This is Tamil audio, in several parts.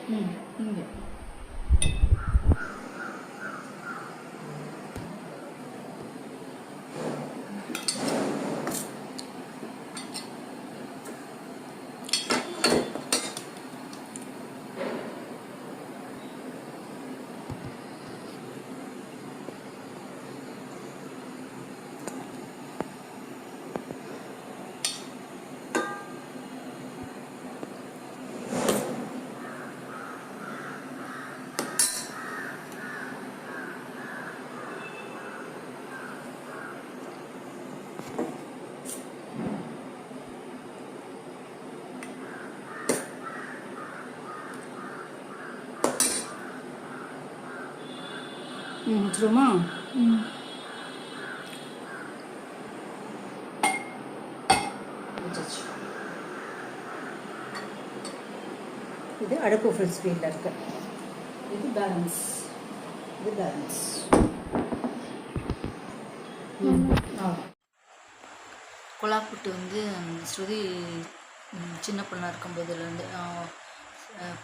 இங்கே வச்சுருவோமா? இது அடுப்பு ஃபுல் ஸ்பீடில் இருக்கு. இது பேலன்ஸ். கொலாப்புட்டு வந்து ஸ்ருதி சின்ன பொண்ணாக இருக்கும்போதுலேருந்து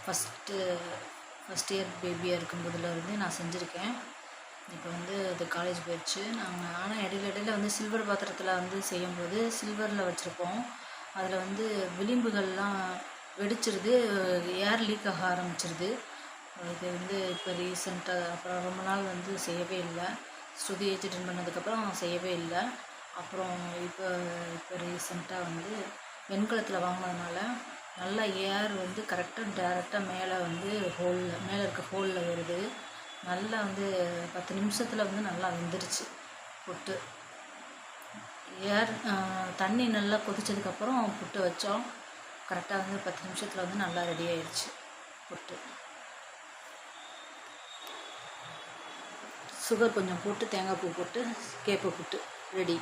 ஃபஸ்ட் இயர் பேபியாக இருக்கும்போதுலேருந்து நான் செஞ்சுருக்கேன். இப்போ வந்து அது காலேஜ் போயிடுச்சு. நாங்கள் ஆனால் இடையில வந்து சில்வர் பாத்திரத்தில் வந்து செய்யும்போது சில்வரில் வச்சுருப்போம். அதில் வந்து விளிம்புகள்லாம் வெடிச்சிருது, ஏர் லீக் ஆக ஆரம்பிச்சிருது. இது வந்து இப்போ ரீசெண்டாக அப்புறம் ரொம்ப நாள் வந்து செய்யவே இல்லை. ஸ்ருதி ஏஜ் அட்டன் பண்ணதுக்கப்புறம் செய்யவே இல்லை. அப்புறம் இப்போ ரீசெண்டாக வந்து வெண்கலத்தில் வாங்கினதுனால நல்லா ஏர் வந்து டேரெக்டாக மேலே வந்து மேலே இருக்க ஹோலில் வருது. நல்லா வந்து 10 நிமிஷத்தில் வந்து நல்லா வெந்துருச்சு புட்டு. தண்ணி நல்லா கொதிச்சதுக்கப்புறம் புட்டு வச்சோம். கரெக்டாக வந்து 10 நிமிஷத்தில் வந்து நல்லா ரெடி ஆயிடுச்சு புட்டு. சுகர் கொஞ்சம் போட்டு தேங்காய் பூ போட்டு கேப்பை புட்டு ரெடி.